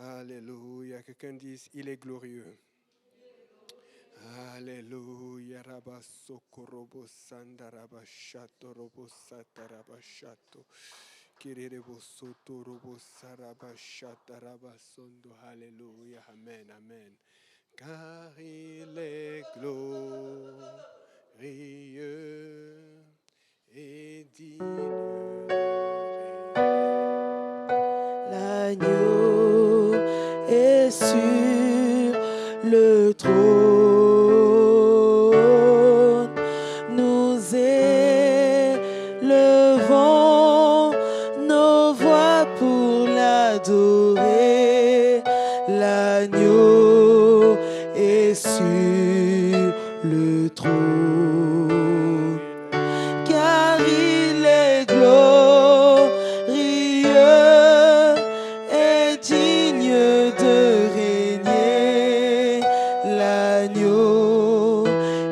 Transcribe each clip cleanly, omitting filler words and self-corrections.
Alléluia. Quelqu'un dise, il est glorieux. Alléluia. Rabasokorobo sandarabashato robo satarabashato. Kirebo soto robo sarabashata rabasondo. Alléluia. Amen. Amen. Car il est glorieux et digne. L'agneau est sur le trône. Nous élevons nos voix pour l'adorer. L'agneau est sur le trône. Car il est glorieux et digne de régner. L'agneau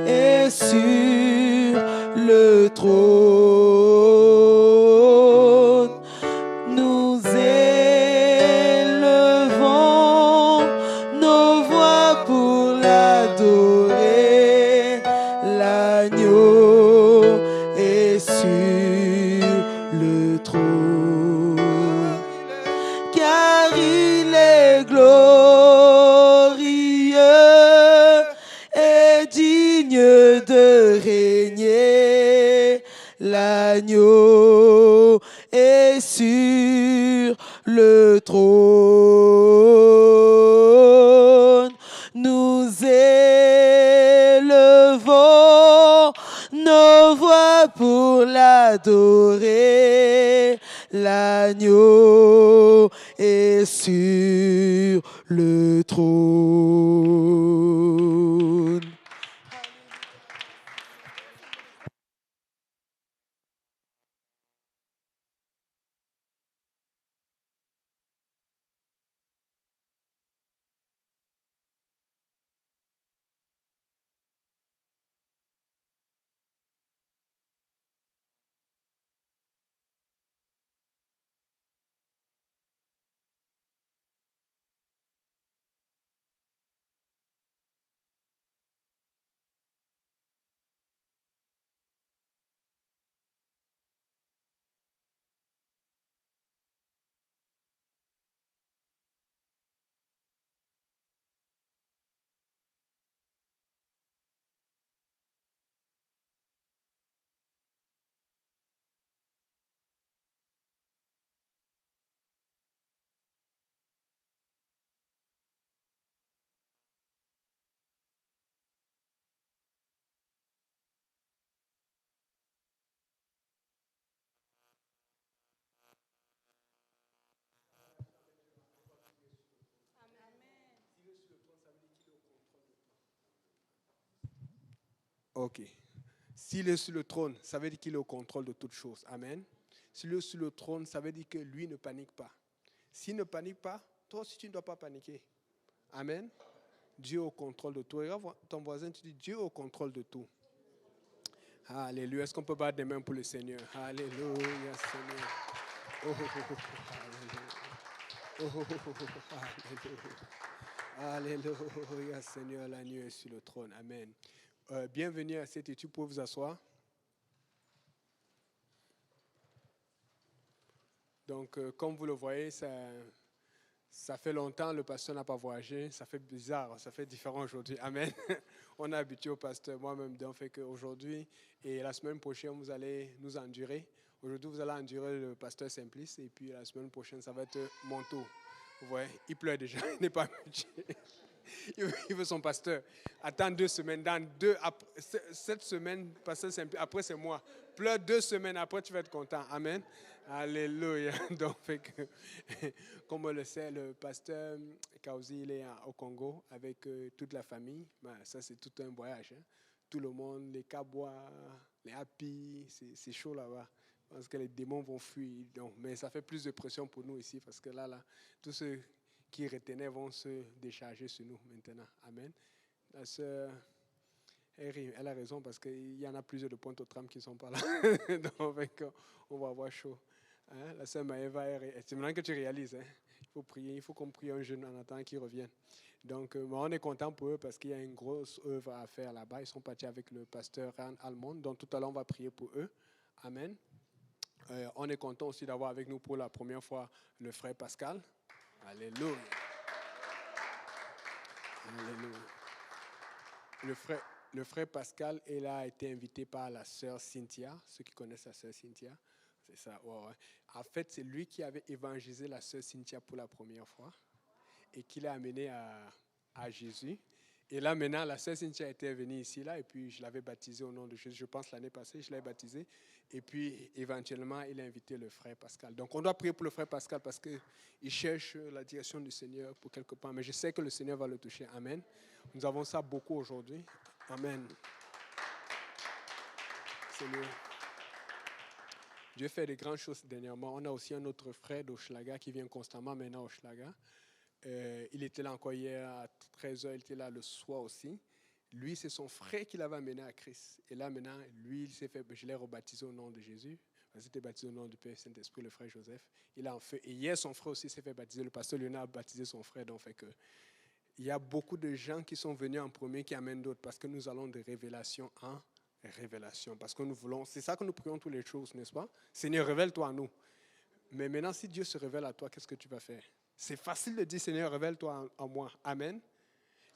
est sur le trône. Nous élevons nos voix pour l'adorer. L'agneau est sur le trône. Car il est glorieux et digne de régner. L'agneau est sur le trône. Nous élevons nos voix pour l'adorer. L'agneau est sur le trône. Ok. S'il est sur le trône, ça veut dire qu'il est au contrôle de toutes choses. Amen. S'il est sur le trône, ça veut dire que lui ne panique pas. S'il ne panique pas, toi aussi tu ne dois pas paniquer. Amen. Dieu est au contrôle de tout. Regarde ton voisin, tu dis Dieu est au contrôle de tout. Alléluia. Est-ce qu'on peut battre des mains pour le Seigneur? Alléluia, Seigneur. Oh, oh, oh, oh, alléluia. Oh, oh, oh, oh, alléluia. Alléluia, Seigneur, l'agneau est sur le trône. Amen. Bienvenue à cette étude. Vous pouvez vous asseoir. Donc, comme vous le voyez, ça fait longtemps, le pasteur n'a pas voyagé. Ça fait bizarre, ça fait différent aujourd'hui. Amen. On est habitué au pasteur, moi-même, donc fait qu'aujourd'hui et la semaine prochaine, vous allez nous endurer. Aujourd'hui, vous allez endurer le pasteur Simplice et puis la semaine prochaine, ça va être mon tour. Vous voyez, il pleure déjà, il n'est pas habitué. Il veut son pasteur. Attends 2 semaines. Cette semaine, pasteur Simplice, après c'est moi. Pleure 2 semaines, après tu vas être content. Amen. Alléluia. Donc, fait que, comme on le sait, le pasteur Kauzi, il est au Congo avec toute la famille. Ça, c'est tout un voyage. Hein. Tout le monde, les Kabois, les Happy, c'est chaud là-bas. Parce que les démons vont fuir. Donc, mais ça fait plus de pression pour nous ici parce que là, tous ceux qui retenaient vont se décharger sur nous maintenant. Amen. La sœur, elle a raison parce qu'il y en a plusieurs de pointe aux trames qui ne sont pas là. Donc, on va avoir chaud. Hein? La sœur Maëva, c'est maintenant que tu réalises. Hein? Il faut prier, il faut qu'on prie un jeune en attendant qu'il revienne. Donc, on est content pour eux parce qu'il y a une grosse œuvre à faire là-bas. Ils sont partis avec le pasteur Ran Almond. Donc, tout à l'heure, on va prier pour eux. Amen. On est content aussi d'avoir avec nous pour la première fois le frère Pascal. Alléluia. Alléluia. Le frère Pascal, il a été invité par la sœur Cynthia. Ceux qui connaissent la sœur Cynthia, c'est ça. Ouais. En fait, c'est lui qui avait évangélisé la sœur Cynthia pour la première fois et qui l'a amené à Jésus. Et là, maintenant, la sœur Cynthia était venue ici, là, et puis je l'avais baptisé au nom de Jésus. Je pense l'année passée, je l'avais baptisé. Et puis, éventuellement, il a invité le frère Pascal. Donc, on doit prier pour le frère Pascal parce qu'il cherche la direction du Seigneur pour quelque part. Mais je sais que le Seigneur va le toucher. Amen. Nous avons ça beaucoup aujourd'hui. Amen. Seigneur. Dieu fait de grandes choses dernièrement. On a aussi un autre frère d'Hochelaga qui vient constamment maintenant à Hochelaga. Il était là encore hier à 13h, il était là le soir aussi. Lui, c'est son frère qui l'avait amené à Christ. Et là, maintenant, lui, il s'est fait, je l'ai rebaptisé au nom de Jésus. Il s'était baptisé au nom du Père Saint-Esprit, le frère Joseph. Il a en fait, et hier, son frère aussi s'est fait baptiser. Le pasteur Léonard a baptisé son frère. Donc, fait que, il y a beaucoup de gens qui sont venus en premier qui amènent d'autres parce que nous allons de révélation en révélation. Parce que nous voulons, c'est ça que nous prions tous les jours, n'est-ce pas? Seigneur, révèle-toi à nous. Mais maintenant, si Dieu se révèle à toi, qu'est-ce que tu vas faire? C'est facile de dire, Seigneur, révèle-toi en moi. Amen.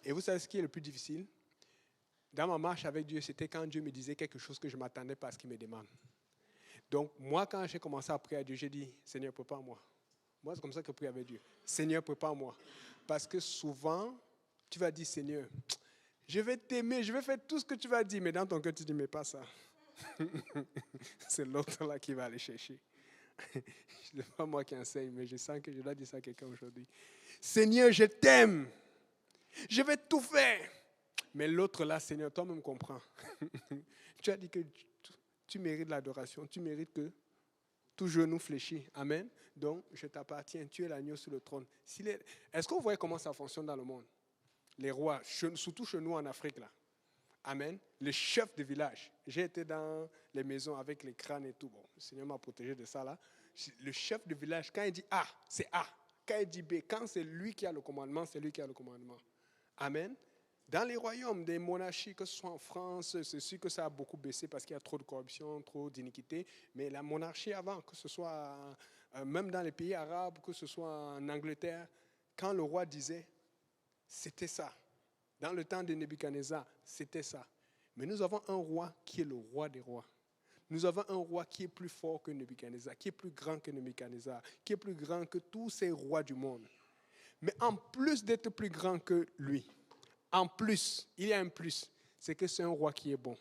Et vous savez ce qui est le plus difficile? Dans ma marche avec Dieu, c'était quand Dieu me disait quelque chose que je ne m'attendais pas à ce qu'il me demande. Donc, moi, quand j'ai commencé à prier à Dieu, j'ai dit, Seigneur, prépare-moi. Moi, c'est comme ça que je prie avec Dieu. Seigneur, prépare-moi. Parce que souvent, tu vas dire, Seigneur, je vais t'aimer, je vais faire tout ce que tu vas dire. Mais dans ton cœur, tu dis, mais pas ça. C'est l'autre là qui va aller chercher. Ce n'est pas moi qui enseigne, mais je sens que je dois dire ça à quelqu'un aujourd'hui. Seigneur, je t'aime. Je vais tout faire. Mais l'autre là, Seigneur, toi-même comprends. Tu as dit que tu mérites l'adoration. Tu mérites que tout genou fléchit. Amen. Donc, je t'appartiens. Tu es l'agneau sur le trône. Est-ce que vous voyez comment ça fonctionne dans le monde? Les rois, surtout chez nous en Afrique, là. Amen. Les chefs de village. J'ai été dans les maisons avec les crânes et tout. Bon, le Seigneur m'a protégé de ça là. Le chef de village, quand il dit A, c'est A. Quand il dit B, quand c'est lui qui a le commandement, c'est lui qui a le commandement. Amen. Dans les royaumes des monarchies, que ce soit en France, c'est sûr que ça a beaucoup baissé parce qu'il y a trop de corruption, trop d'iniquité. Mais la monarchie avant, que ce soit même dans les pays arabes, que ce soit en Angleterre, quand le roi disait, c'était ça. Dans le temps de Nebuchadnezzar, c'était ça. Mais nous avons un roi qui est le roi des rois. Nous avons un roi qui est plus fort que Nebuchadnezzar, qui est plus grand que Nebuchadnezzar, qui est plus grand que tous ces rois du monde. Mais en plus d'être plus grand que lui, en plus, il y a un plus, c'est que c'est un roi qui est bon.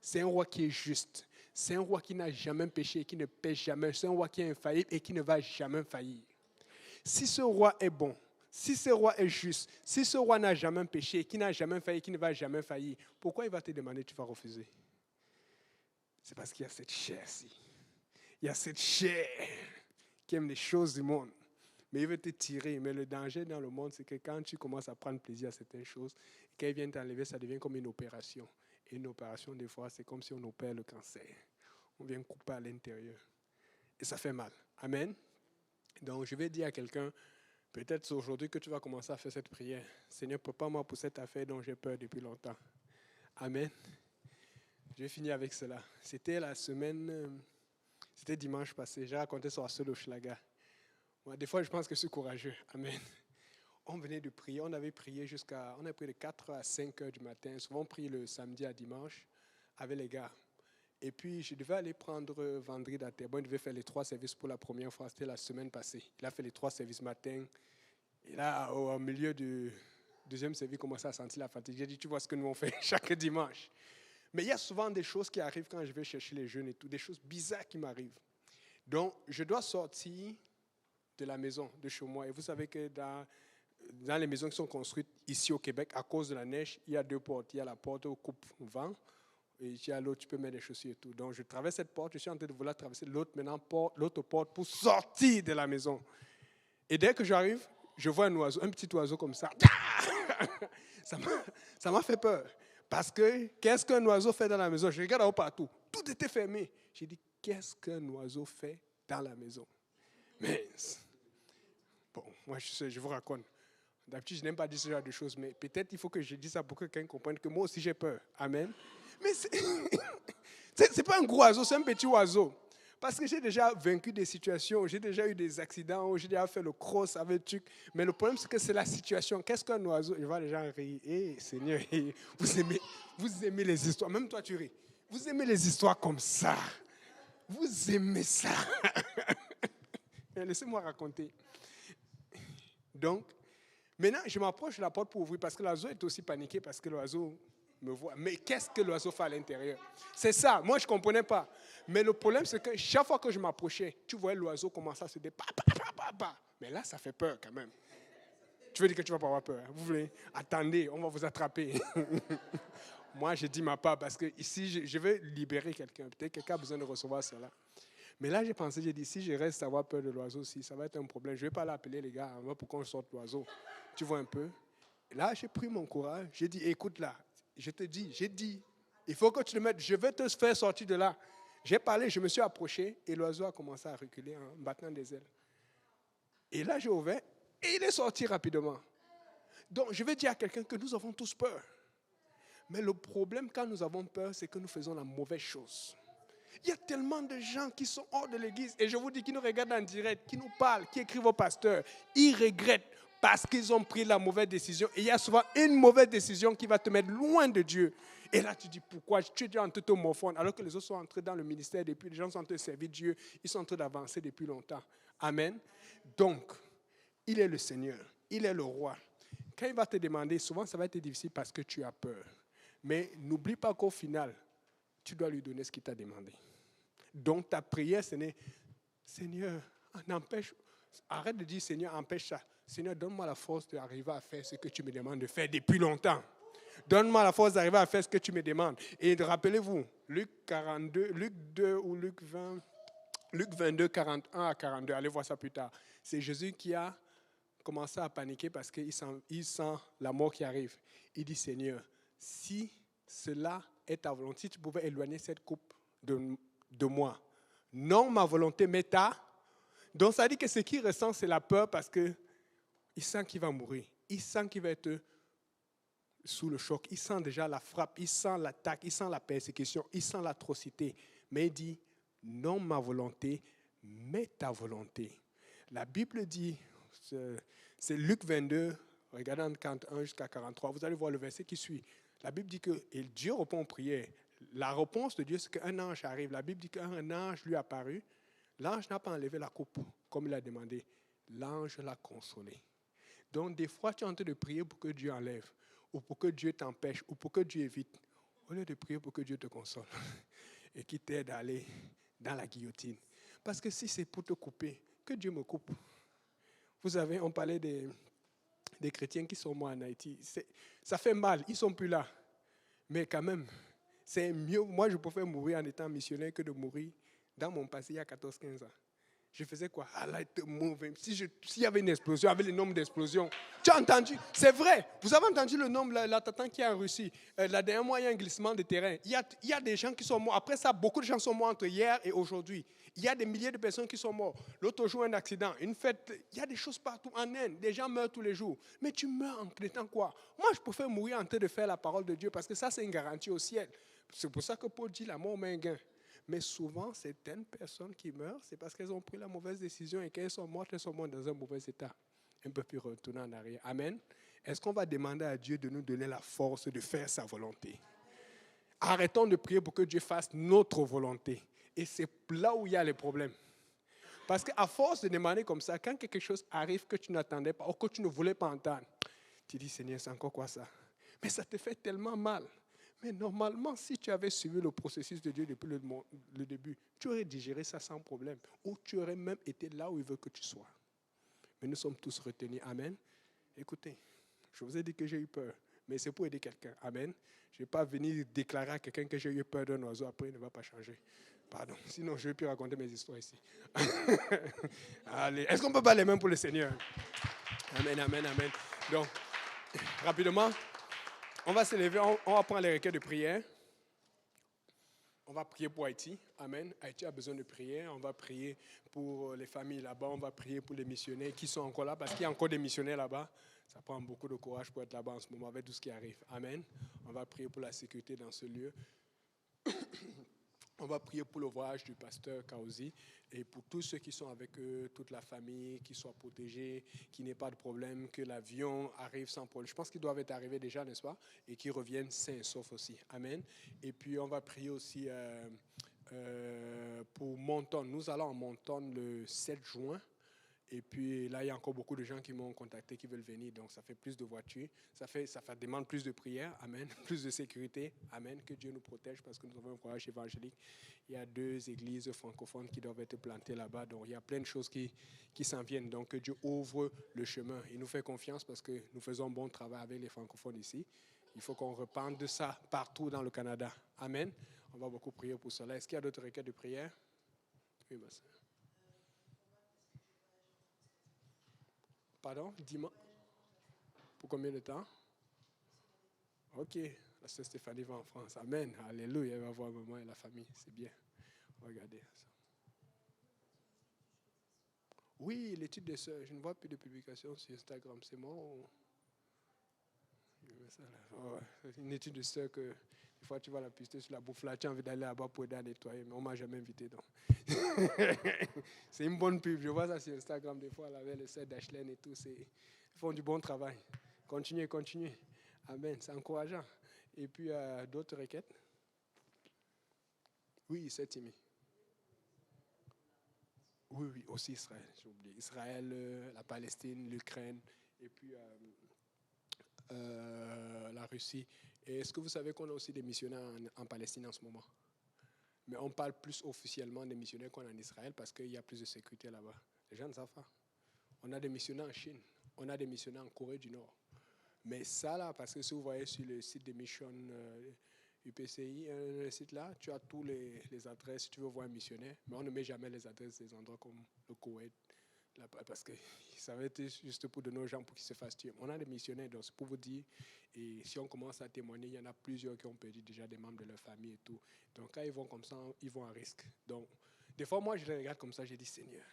C'est un roi qui est juste. C'est un roi qui n'a jamais péché et qui ne pêche jamais. C'est un roi qui est infaillible et qui ne va jamais faillir. Si ce roi est bon, Si ce roi est juste, si ce roi n'a jamais péché, qui n'a jamais failli, qui ne va jamais faillir, pourquoi il va te demander, tu vas refuser? C'est parce qu'il y a cette chair-ci. Il y a cette chair qui aime les choses du monde. Mais il veut te tirer. Mais le danger dans le monde, c'est que quand tu commences à prendre plaisir à certaines choses, quand il vient t'enlever, ça devient comme une opération. Et une opération, des fois, c'est comme si on opère le cancer. On vient couper à l'intérieur. Et ça fait mal. Amen. Donc, je vais dire à quelqu'un, peut-être c'est aujourd'hui que tu vas commencer à faire cette prière. Seigneur, prépare-moi pour cette affaire dont j'ai peur depuis longtemps. Amen. Je vais finir avec cela. C'était la semaine, c'était dimanche passé. J'ai raconté ça à ceux d'Hochelaga. Moi, des fois, je pense que je suis courageux. Amen. On venait de prier. On avait prié on a prié de 4 à 5 heures du matin. Souvent, on prie le samedi à dimanche avec les gars. Et puis, je devais aller prendre vendredi d'Aterbo. Il devait faire les 3 services pour la première fois. C'était la semaine passée. Il a fait les 3 services matin. Et là, au milieu du deuxième service, il commençait à sentir la fatigue. J'ai dit, tu vois ce que nous on fait chaque dimanche. Mais il y a souvent des choses qui arrivent quand je vais chercher les jeunes et tout. Des choses bizarres qui m'arrivent. Donc, je dois sortir de la maison, de chez moi. Et vous savez que dans les maisons qui sont construites ici au Québec, à cause de la neige, il y a 2 portes. Il y a la porte au coupe-vent. Et il y a l'autre, tu peux mettre des chaussures et tout. Donc, je traverse cette porte, je suis en train de vouloir traverser l'autre porte pour sortir de la maison. Et dès que j'arrive, je vois un oiseau, un petit oiseau comme ça. Ça m'a fait peur. Parce que, qu'est-ce qu'un oiseau fait dans la maison? Je regarde en haut partout. Tout était fermé. J'ai dit, qu'est-ce qu'un oiseau fait dans la maison? Mais, bon, moi, je vous raconte. D'habitude, je n'aime pas dire ce genre de choses, mais peut-être il faut que je dise ça pour que quelqu'un comprenne que moi aussi j'ai peur. Amen. Mais c'est pas un gros oiseau, c'est un petit oiseau. Parce que j'ai déjà vaincu des situations, j'ai déjà eu des accidents, j'ai déjà fait le cross avec le truc. Mais le problème, c'est que c'est la situation. Qu'est-ce qu'un oiseau? Je vois les gens rire. Hé, Seigneur, vous aimez les histoires. Même toi, tu ris. Vous aimez les histoires comme ça. Vous aimez ça. Laissez-moi raconter. Donc, maintenant, je m'approche de la porte pour ouvrir parce que l'oiseau est aussi paniqué parce que l'oiseau me voit. Mais qu'est-ce que l'oiseau fait à l'intérieur? C'est ça. Moi, je ne comprenais pas. Mais le problème, c'est que chaque fois que je m'approchais, tu voyais l'oiseau commencer à se dire Mais là, ça fait peur quand même. Tu veux dire que tu ne vas pas avoir peur? Hein? Vous voulez? Attendez, on va vous attraper. Moi, je dis ma part parce que ici, je veux libérer quelqu'un. Peut-être que quelqu'un a besoin de recevoir cela. Mais là, j'ai dit, si je reste à avoir peur de l'oiseau aussi, ça va être un problème. Je ne vais pas l'appeler les gars pour qu'on sorte l'oiseau. Tu vois un peu? Et là, j'ai pris mon courage. J'ai dit, écoute là, j'ai dit, il faut que tu le mettes, je vais te faire sortir de là. J'ai parlé, je me suis approché et l'oiseau a commencé à reculer en battant des ailes. Et là, j'ai ouvert et il est sorti rapidement. Donc, je vais dire à quelqu'un que nous avons tous peur. Mais le problème quand nous avons peur, c'est que nous faisons la mauvaise chose. Il y a tellement de gens qui sont hors de l'église, et je vous dis, qui nous regardent en direct, qui nous parlent, qui écrivent au pasteur. Ils regrettent parce qu'ils ont pris la mauvaise décision. Et il y a souvent une mauvaise décision qui va te mettre loin de Dieu. Et là, tu dis, pourquoi? Tu es en train de te morfondre, alors que les autres sont entrés dans le ministère depuis, les gens sont en train de servir Dieu, ils sont en train d'avancer depuis longtemps. Amen. Donc, il est le Seigneur, il est le roi. Quand il va te demander, souvent ça va être difficile parce que tu as peur. Mais n'oublie pas qu'au final, tu dois lui donner ce qu'il t'a demandé. Donc ta prière, ce n'est, Seigneur, arrête de dire, Seigneur, empêche ça. Seigneur, donne-moi la force d'arriver à faire ce que tu me demandes de faire depuis longtemps. Donne-moi la force d'arriver à faire ce que tu me demandes. Et rappelez-vous, Luc 42, Luc 2 ou Luc 20, Luc 22, 41 à 42, allez voir ça plus tard. C'est Jésus qui a commencé à paniquer parce qu'il sent la mort qui arrive. Il dit, Seigneur, si cela est ta volonté, si tu pouvais éloigner cette coupe de moi. Non ma volonté, mais ta. Donc ça dit que ce qu'il ressent, c'est la peur parce qu'il sent qu'il va mourir. Il sent qu'il va être sous le choc. Il sent déjà la frappe, il sent l'attaque, il sent la persécution, il sent l'atrocité. Mais il dit, non ma volonté, mais ta volonté. La Bible dit, c'est Luc 22, regardez en 41 jusqu'à 43, vous allez voir le verset qui suit. La Bible dit que et Dieu répond aux prières. La réponse de Dieu, c'est qu'un ange arrive. La Bible dit qu'un ange lui est apparu. L'ange n'a pas enlevé la coupe comme il a demandé. L'ange l'a consolé. Donc, des fois, tu es en train de prier pour que Dieu enlève, ou pour que Dieu t'empêche, ou pour que Dieu évite, au lieu de prier pour que Dieu te console et qu'il t'aide à aller dans la guillotine. Parce que si c'est pour te couper, que Dieu me coupe. Vous savez, on parlait des chrétiens qui sont morts en Haïti. Ça fait mal, ils ne sont plus là. Mais quand même, c'est mieux. Moi, je préfère mourir en étant missionnaire que de mourir dans mon passé il y a 14-15 ans. Je faisais quoi? S'il y avait une explosion, avec le nombre d'explosions. Tu as entendu? C'est vrai. Vous avez entendu le nombre, l'attaque qui est en Russie. La dernière mois, il y a un glissement de terrain. Il y a des gens qui sont morts. Après ça, beaucoup de gens sont morts entre hier et aujourd'hui. Il y a des milliers de personnes qui sont mortes. L'autre jour, un accident, une fête. Il y a des choses partout en Inde. Des gens meurent tous les jours. Mais tu meurs en étant quoi? Moi, je préfère mourir en train de faire la parole de Dieu parce que ça, c'est une garantie au ciel. C'est pour ça que Paul dit la mort met un gain. Mais souvent, certaines personnes qui meurent, c'est parce qu'elles ont pris la mauvaise décision et qu'elles sont mortes dans un mauvais état. On ne peut plus retourner en arrière. Amen. Est-ce qu'on va demander à Dieu de nous donner la force de faire sa volonté? Arrêtons de prier pour que Dieu fasse notre volonté. Et c'est là où il y a les problèmes. Parce qu'à force de demander comme ça, quand quelque chose arrive que tu n'attendais pas ou que tu ne voulais pas entendre, tu dis, Seigneur, c'est encore quoi ça? Mais ça te fait tellement mal. Mais normalement, si tu avais suivi le processus de Dieu depuis le début, tu aurais digéré ça sans problème. Ou tu aurais même été là où il veut que tu sois. Mais nous sommes tous retenus. Amen. Écoutez, je vous ai dit que j'ai eu peur. Mais c'est pour aider quelqu'un. Amen. Je ne vais pas venir déclarer à quelqu'un que j'ai eu peur d'un oiseau. Après, il ne va pas changer. Pardon. Sinon, je ne vais plus raconter mes histoires ici. Allez. Est-ce qu'on peut battre les mains pour le Seigneur? Amen, amen, amen. Donc, rapidement. On va se lever, on va prendre les requêtes de prière. On va prier pour Haïti. Amen. Haïti a besoin de prière. On va prier pour les familles là-bas. On va prier pour les missionnaires qui sont encore là, parce qu'il y a encore des missionnaires là-bas. Ça prend beaucoup de courage pour être là-bas en ce moment avec tout ce qui arrive. Amen. On va prier pour la sécurité dans ce lieu. On va prier pour le voyage du pasteur Kaouzi et pour tous ceux qui sont avec eux, toute la famille, qui soient protégés, qu'il n'y ait pas de problème, que l'avion arrive sans problème. Je pense qu'ils doivent être arrivés déjà, n'est-ce pas? Et qu'ils reviennent sains et saufs aussi. Amen. Et puis on va prier aussi pour Monton. Nous allons en Monton le 7 juin. Et puis là, il y a encore beaucoup de gens qui m'ont contacté, qui veulent venir. Donc, ça fait plus de voitures. Ça demande plus de prières. Amen. Plus de sécurité. Amen. Que Dieu nous protège parce que nous avons un voyage évangélique. Il y a 2 églises francophones qui doivent être plantées là-bas. Donc, il y a plein de choses qui s'en viennent. Donc, que Dieu ouvre le chemin. Il nous fait confiance parce que nous faisons un bon travail avec les francophones ici. Il faut qu'on repente de ça partout dans le Canada. Amen. On va beaucoup prier pour cela. Est-ce qu'il y a d'autres requêtes de prière? Oui, ma soeur. Pardon, dis-moi. Pour combien de temps? Ok, la sœur Stéphanie va en France. Amen, alléluia, elle va voir maman et la famille, c'est bien. Regardez ça. Oui, l'étude des sœurs, je ne vois plus de publications sur Instagram, c'est moi. C'est une étude de sœurs que des fois tu vas la pister sur la bouffe là, tu as envie d'aller là-bas pour aider à nettoyer, mais on ne m'a jamais invité donc. C'est une bonne pub, je vois ça sur Instagram des fois avec les sœurs d'Ashley et tout, ils font du bon travail. Continuez. Amen, c'est encourageant. Et puis d'autres requêtes? Oui, c'est Timmy. Oui, aussi Israël, j'ai oublié. Israël, la Palestine, l'Ukraine, et puis la Russie. Et est-ce que vous savez qu'on a aussi des missionnaires en Palestine en ce moment? Mais on parle plus officiellement des missionnaires qu'on a en Israël parce qu'il y a plus de sécurité là-bas. Les gens ne savent pas. On a des missionnaires en Chine, on a des missionnaires en Corée du Nord. Mais ça là, parce que si vous voyez sur le site de Mission UPCI, le site là, tu as tous les adresses si tu veux voir un missionnaire, mais on ne met jamais les adresses des endroits comme le Koweït, là, parce que ça va être juste pour donner aux gens pour qu'ils se fassent tuer. On a des missionnaires, donc c'est pour vous dire, et si on commence à témoigner, il y en a plusieurs qui ont perdu déjà des membres de leur famille et tout. Donc quand ils vont comme ça, ils vont à risque. Donc des fois, moi je les regarde comme ça, je dis, Seigneur,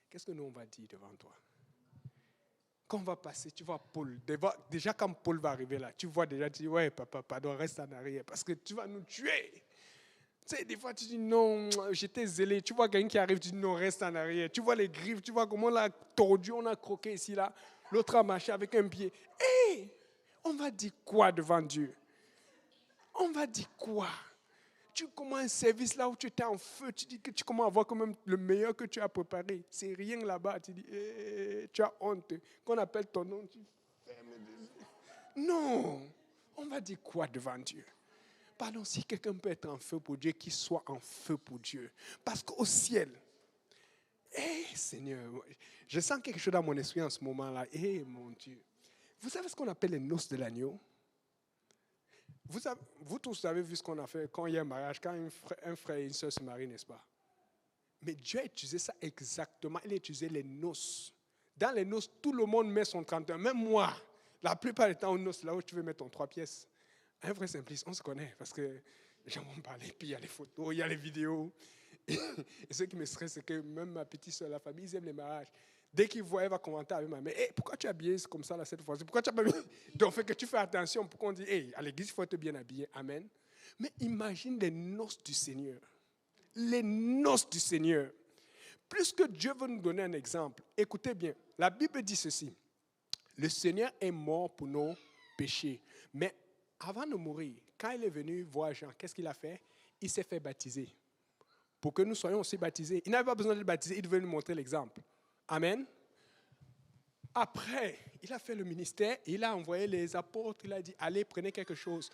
qu'est-ce que nous on va dire devant toi? Quand on va passer, tu vois Paul, déjà quand Paul va arriver là, tu vois déjà, tu dis, ouais papa, pardon, reste en arrière, parce que tu vas nous tuer. Tu sais, des fois, tu dis non, j'étais zélé. Tu vois quelqu'un qui arrive, tu dis non, reste en arrière. Tu vois les griffes, tu vois comment on l'a tordu, on a croqué ici, là. L'autre a marché avec un pied. Hé, on va dire quoi devant Dieu? On va dire quoi? Tu commences un service là où tu étais en feu, tu dis que tu commences à voir quand même le meilleur que tu as préparé. C'est rien là-bas, tu dis, tu as honte. Qu'on appelle ton nom, tu fermes. Non, on va dire quoi devant Dieu? Pardon, si quelqu'un peut être en feu pour Dieu, qu'il soit en feu pour Dieu. Parce qu'au ciel, Seigneur, je sens quelque chose dans mon esprit en ce moment-là. Mon Dieu, Vous savez ce qu'on appelle les noces de l'agneau? Vous tous avez vu ce qu'on a fait quand il y a un mariage, quand un frère et une soeur se marient, n'est-ce pas? Mais Dieu a utilisé ça exactement. Il a utilisé les noces. Dans les noces, tout le monde met son 31. Même moi, la plupart du temps, aux noces, là où tu veux mettre ton 3 pièces. Un vrai simpliste, on se connaît parce que les gens vont me parler. Puis il y a les photos, il y a les vidéos. Et ce qui me stresse, c'est que même ma petite soeur, la famille, ils aiment les mariages. Dès qu'ils voient, elle va commenter avec ma mère. Hey, pourquoi tu es habillé comme ça là, cette fois-ci? Pourquoi tu n'as pas mis? Donc, fait que tu fais attention. Pourquoi on dit, hey, à l'église, il faut être bien habillé. Amen. Mais imagine les noces du Seigneur. Les noces du Seigneur. Puisque Dieu veut nous donner un exemple, écoutez bien, la Bible dit ceci. Le Seigneur est mort pour nos péchés. Mais avant de mourir, quand il est venu voir Jean, qu'est-ce qu'il a fait? Il s'est fait baptiser. Pour que nous soyons aussi baptisés. Il n'avait pas besoin de baptiser, il devait nous montrer l'exemple. Amen. Après, il a fait le ministère, il a envoyé les apôtres, il a dit, allez, prenez quelque chose.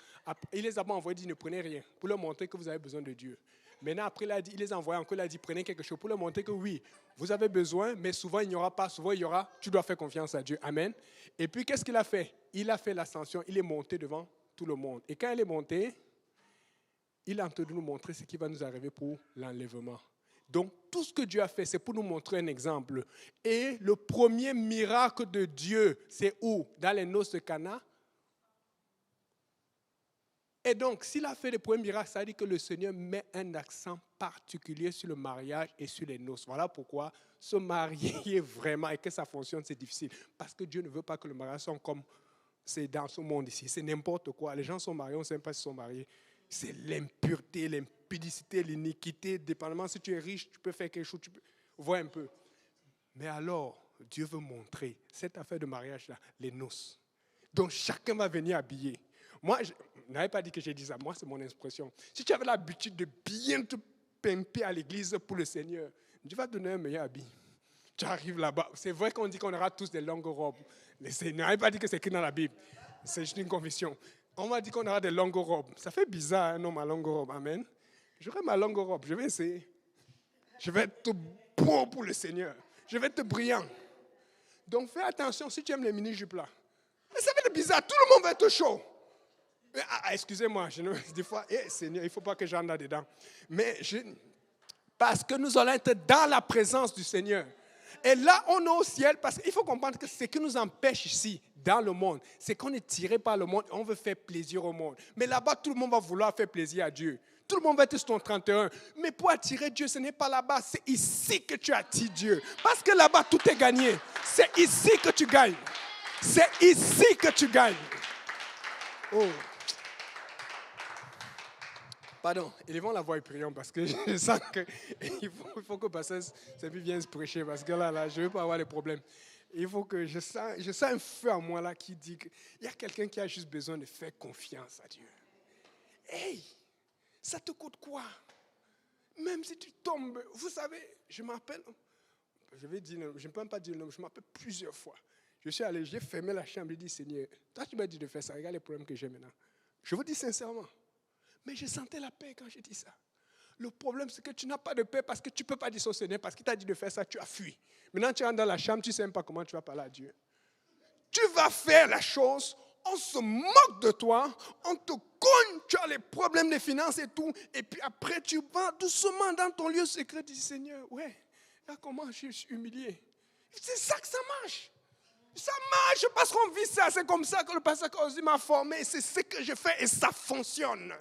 Il les a pas envoyés, il dit, ne prenez rien, pour leur montrer que vous avez besoin de Dieu. Maintenant, après, il les a envoyés encore, il a dit, prenez quelque chose, pour leur montrer que oui, vous avez besoin, mais souvent il n'y aura pas, souvent il y aura, tu dois faire confiance à Dieu. Amen. Et puis, qu'est-ce qu'il a fait? Il a fait l'ascension, il est monté devant tout le monde. Et quand il est monté, il est en train de nous montrer ce qui va nous arriver pour l'enlèvement. Donc, tout ce que Dieu a fait, c'est pour nous montrer un exemple. Et le premier miracle de Dieu, c'est où? Dans les noces de Cana. Et donc, s'il a fait le premier miracle, ça veut dire que le Seigneur met un accent particulier sur le mariage et sur les noces. Voilà pourquoi se marier vraiment et que ça fonctionne, c'est difficile. Parce que Dieu ne veut pas que le mariage soit comme c'est dans ce monde ici. C'est n'importe quoi. Les gens sont mariés, on ne sait pas s'ils sont mariés. C'est l'impureté, l'impudicité, l'iniquité. Dépendamment si tu es riche, tu peux faire quelque chose, tu peux voir un peu. Mais alors, Dieu veut montrer cette affaire de mariage-là, les noces. Donc, chacun va venir habillé. Moi, je n'avais pas dit que j'ai dit ça. Moi, c'est mon expression. Si tu avais l'habitude de bien te pimper à l'église pour le Seigneur, Dieu va te donner un meilleur habit. Tu arrives là-bas. C'est vrai qu'on dit qu'on aura tous des longues robes. Le Seigneur n'avait pas dit que c'est écrit dans la Bible. C'est juste une confession. On m'a dit qu'on aura des longues robes. Ça fait bizarre, un homme à longue robe. Amen. J'aurai ma longue robe. Je vais essayer. Je vais être beau pour le Seigneur. Je vais être brillant. Donc fais attention si tu aimes les mini-jupes là. Mais ça fait bizarre. Tout le monde va être chaud. Excusez-moi. Des fois, Seigneur, il ne faut pas que j'entre là-dedans. Parce que nous allons être dans la présence du Seigneur. Et là, on est au ciel parce qu'il faut comprendre que ce qui nous empêche ici, dans le monde, c'est qu'on est tiré par le monde et on veut faire plaisir au monde. Mais là-bas, tout le monde va vouloir faire plaisir à Dieu. Tout le monde va être sur ton 31. Mais pour attirer Dieu, ce n'est pas là-bas. C'est ici que tu attires Dieu. Parce que là-bas, tout est gagné. C'est ici que tu gagnes. C'est ici que tu gagnes. Oh. Pardon, élevons la voix et prions parce que je sens qu'il faut que le pasteur vienne se prêcher parce que là, je ne veux pas avoir des problèmes. Il faut que je sens un feu en moi là qui dit qu'il y a quelqu'un qui a juste besoin de faire confiance à Dieu. Hey, ça te coûte quoi? Même si tu tombes, vous savez, je m'appelle, je ne peux même pas dire le nom, je m'appelle plusieurs fois. Je suis allé, j'ai fermé la chambre et dit, Seigneur, toi tu m'as dit de faire ça, regarde les problèmes que j'ai maintenant. Je vous dis sincèrement. Mais je sentais la paix quand j'ai dit ça. Le problème, c'est que tu n'as pas de paix parce que tu ne peux pas dire au Seigneur, parce qu'il t'a dit de faire ça, tu as fui. Maintenant, tu rentres dans la chambre, tu ne sais même pas comment tu vas parler à Dieu. Tu vas faire la chose, on se moque de toi, on te cogne, tu as les problèmes de finances et tout, et puis après, tu vas doucement dans ton lieu secret, tu dis, Seigneur, ouais, là, comment je suis humilié. C'est ça que ça marche. Ça marche parce qu'on vit ça, c'est comme ça que le pasteur Ozzy m'a formé, c'est ce que je fais et ça fonctionne.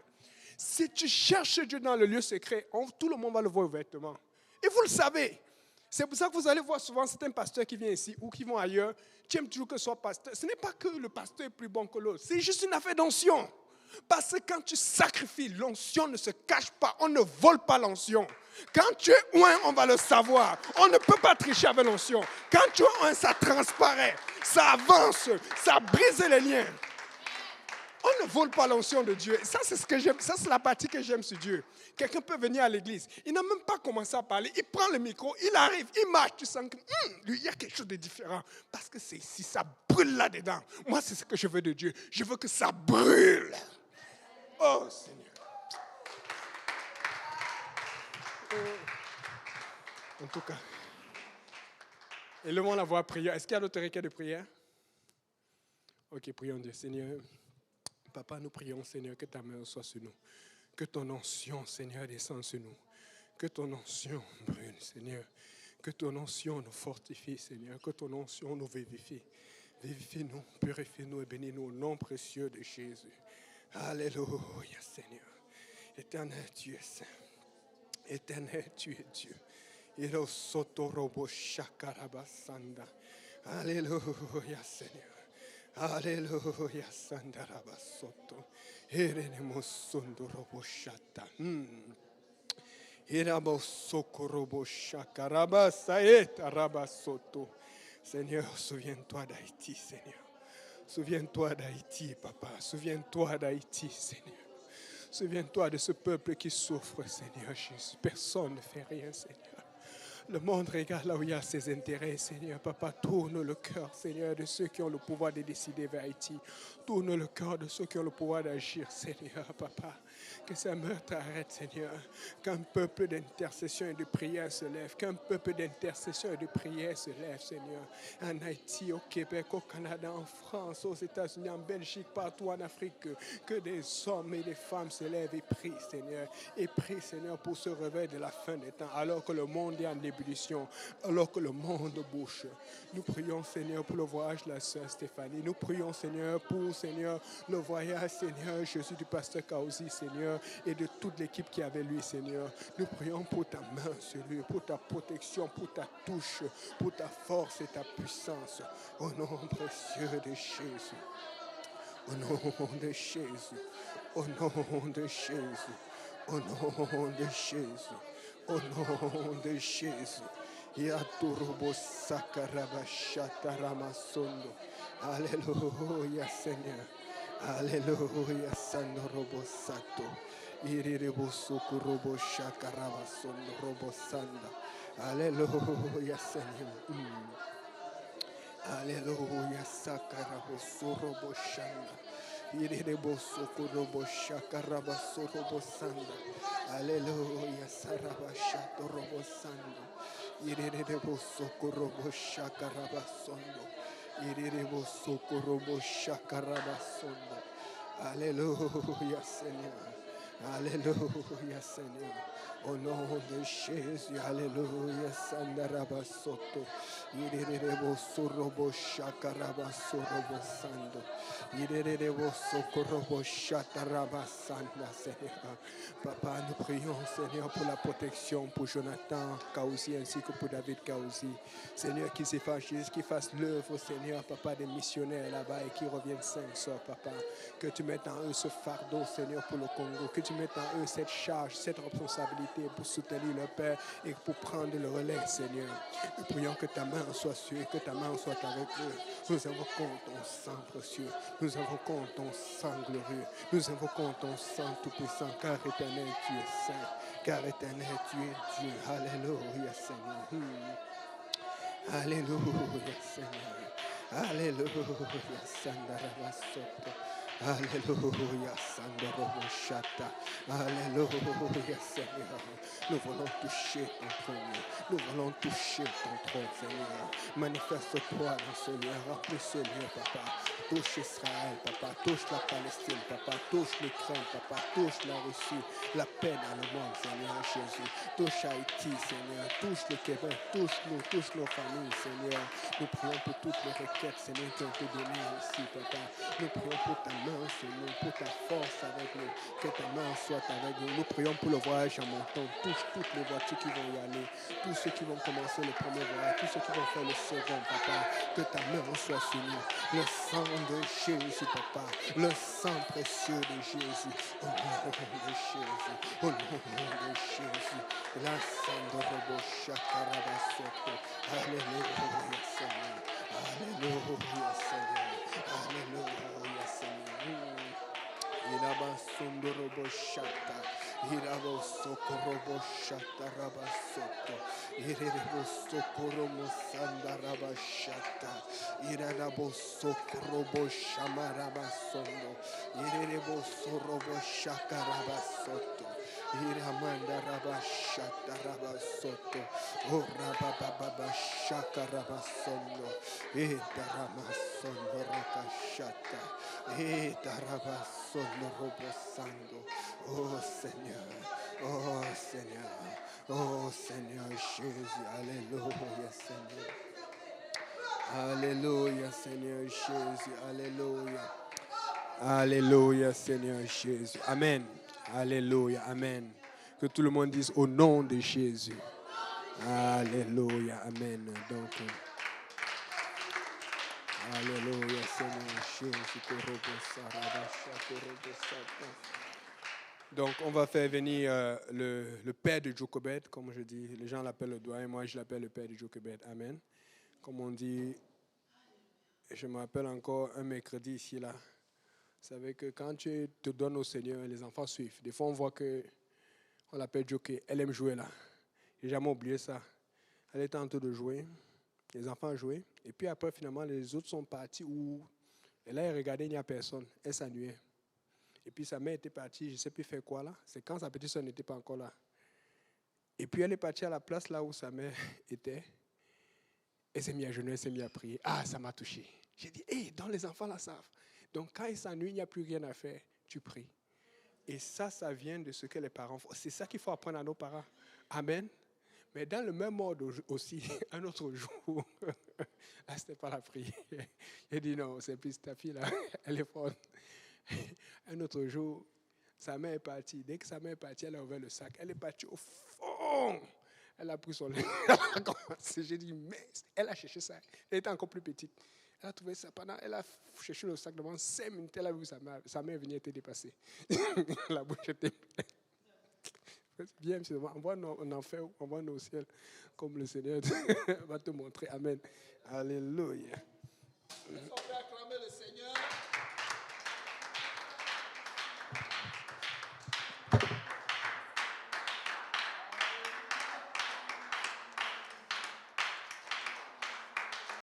Si tu cherches Dieu dans le lieu secret, tout le monde va le voir ouvertement. Et vous le savez. C'est pour ça que vous allez voir souvent certains pasteurs qui viennent ici ou qui vont ailleurs. Tu aimes toujours que ce soit pasteur. Ce n'est pas que le pasteur est plus bon que l'autre. C'est juste une affaire d'onction. Parce que quand tu sacrifies, l'onction ne se cache pas. On ne vole pas l'onction. Quand tu es oint, on va le savoir. On ne peut pas tricher avec l'onction. Quand tu es oint, ça transparaît. Ça avance. Ça brise les liens. On ne vole pas l'onction de Dieu. Ça, c'est ce que j'aime. Ça, c'est la partie que j'aime sur Dieu. Quelqu'un peut venir à l'église. Il n'a même pas commencé à parler. Il prend le micro, il arrive, il marche. Tu sens que lui, il y a quelque chose de différent. Parce que c'est ici, ça brûle là-dedans. Moi, c'est ce que je veux de Dieu. Je veux que ça brûle. Oh, Seigneur. Oh. En tout cas, élevons la voix à prière. Est-ce qu'il y a d'autres requêtes de prière? Ok, prions Dieu. Seigneur, Papa, nous prions, Seigneur, que ta main soit sur nous. Que ton onction, Seigneur, descende sur nous. Que ton onction brûle, Seigneur. Que ton onction nous fortifie, Seigneur. Que ton onction nous vivifie. Vivifie-nous, purifie-nous et bénis-nous au nom précieux de Jésus. Alléluia, Seigneur. Éternel, tu es saint. Éternel, tu es Dieu. Alléluia, Seigneur. Alléluia, Sandarabasoto. Erenemosondoroboshata. Irabosokoroboshakarabasaetarabasoto. Seigneur, souviens-toi d'Haïti, Seigneur. Souviens-toi d'Haïti, Papa. Souviens-toi d'Haïti, Seigneur. Souviens-toi de ce peuple qui souffre, Seigneur Jésus. Personne ne fait rien, Seigneur. Le monde regarde là où il y a ses intérêts, Seigneur. Papa, tourne le cœur, Seigneur, de ceux qui ont le pouvoir de décider vers Haïti. Tourne le cœur de ceux qui ont le pouvoir d'agir, Seigneur, Papa. Que ces meurtres arrêtent, Seigneur. Qu'un peuple d'intercession et de prière se lève. Qu'un peuple d'intercession et de prière se lève, Seigneur. En Haïti, au Québec, au Canada, en France, aux États-Unis, en Belgique, partout en Afrique. Que des hommes et des femmes se lèvent et prient, Seigneur. Et prient, Seigneur, pour ce réveil de la fin des temps. Alors que le monde est en ébullition, alors que le monde bouge. Nous prions, Seigneur, pour le voyage de la sœur Stéphanie. Nous prions, Seigneur, pour, Seigneur, le voyage, Seigneur, Jésus du pasteur Kaouzi, Seigneur, et de toute l'équipe qui avait lui, Seigneur. Nous prions pour ta main sur lui, pour ta protection, pour ta touche, pour ta force et ta puissance. Au nom précieux de Jésus. Au nom de Jésus. Au nom de Jésus. Au nom de Jésus. Au nom de Jésus. Yaturubo sakarabashata ramasondo. Alléluia, Seigneur. Alléluia, Sandorobo sato. Iriribo sukurobo shakarabasondo robo sanda. Alléluia, Seigneur. Alléluia, sakarabo surobo shanda. Iriribo sukurobo shakarabasondo sanda. Alléluia, sarabashato robo sanda. Iriribo sukurobo shakarabasondo. Iriribo sukurobo shakarabasondo. Alléluia, Seigneur. Alléluia, Seigneur. Au nom de Jésus, Alléluia, Sandarabasoto. Irerebo sorobo shakarabasorobo sando. Irerebo sokorobo shatarabasanda, Seigneur. Papa, nous prions, Seigneur, pour la protection pour Jonathan Kaouzi ainsi que pour David Kaouzi. Seigneur, qu'ils s'effacent, qu'ils fassent l'œuvre, Seigneur, Papa, des missionnaires là-bas et qu'ils reviennent sains, soeurs, Papa. Que tu mettes en eux ce fardeau, Seigneur, pour le Congo. Que tu mettes en eux cette charge, cette responsabilité pour soutenir leur Père et pour prendre le relais, Seigneur. Nous prions que ta main soit sur eux, que ta main soit avec eux. Nous invoquons ton sang précieux. Nous invoquons ton sang glorieux. Nous invoquons ton sang tout-puissant, car éternel, tu es saint. Car éternel, tu es Dieu. Alléluia, Seigneur. Alléluia, Seigneur. Alléluia, Sandarabasoto. Alléluia, Sandaraboshata. Alléluia, Seigneur. Nous voulons toucher ton trône. Nous voulons toucher ton trône, Seigneur. Manifeste-toi dans ce lieu. Remplis ce lieu, Papa. Touche Israël, Papa. Touche la Palestine, Papa. Touche l'Ukraine, Papa. Touche la Russie. La paix dans le monde, Seigneur Jésus. Touche Haïti, Seigneur. Touche le Québec. Touche-nous, touche nos familles, Seigneur. Nous prions pour toutes les requêtes, Seigneur, qui ont été données ici, Papa. Nous prions pour ta main sur nous, pour ta force avec nous. Que ta main soit avec nous. Nous prions pour le voyage en montant. Touche toutes les voitures qui vont y aller. Tous ceux qui vont commencer le premier voyage. Tous ceux qui vont faire le second, Papa. Que ta main soit sur nous. Le sang de Jésus, Papa. Le sang précieux de Jésus. Au nom de Jésus. Au nom de Jésus. La sang de Robo Shakarabasoto. Alléluia, Seigneur. Alléluia, Seigneur. Alléluia, Seigneur. Irabasondorobo shata. Irabo sokorobo shata rabasoto. Irebo sokoromo sandaraba shata. Irabo sokorobo shamarabasondo. Irebo sorobo shakarabasoto. Iramanda rabashata rabasoto. Oh rabababa shaka rabasono. Daramasono rakashata. Darabasono robosando. Oh Seigneur. Oh Seigneur. Oh Seigneur Jésus. Alléluia Seigneur. Alléluia Seigneur Jésus. Alléluia. Alléluia, Seigneur Jésus. Amen. Alléluia. Amen. Que tout le monde dise au nom de Jésus. Alléluia. Amen. Donc, Alléluia, Seigneur Jésus. Donc, on va faire venir le père de Jochebed, comme je dis. Les gens l'appellent le doyen, moi je l'appelle le père de Jochebed. Amen. Comme on dit, je me rappelle encore un mercredi ici, là. Vous savez que quand tu te donnes au Seigneur, les enfants suivent. Des fois, on voit qu'on l'appelle Jockey. Elle aime jouer là. J'ai jamais oublié ça. Elle était en train de jouer. Les enfants jouaient. Et puis après, finalement, les autres sont partis où elle a regardé, il n'y a personne. Elle s'ennuyait. Et puis sa mère était partie, je ne sais plus faire quoi là. C'est quand sa petite soeur n'était pas encore là. Et puis elle est partie à la place là où sa mère était. Elle s'est mise à genoux, elle s'est mise à prier. Ah, ça m'a touché. J'ai dit, hé, dans les enfants là savent. Donc, quand ils s'ennuient, il n'y a plus rien à faire, tu pries. Et ça vient de ce que les parents font. C'est ça qu'il faut apprendre à nos parents. Amen. Mais dans le même mode aussi, un autre jour, là, ce n'était pas la prière. Il dit non, c'est plus ta fille là, elle est forte. Un autre jour, sa mère est partie. Dès que sa mère est partie, elle a ouvert le sac. Elle est partie au fond. Elle a pris son lait. J'ai dit, mais elle a cherché ça. Elle était encore plus petite. Elle a trouvé ça pendant, elle a cherché le sac devant 5 minutes, elle a vu sa mère venir était dépassée. La bouche était pleine. Bien, envoie en enfer, envoie au ciel, comme le Seigneur va te montrer. Amen. Alléluia.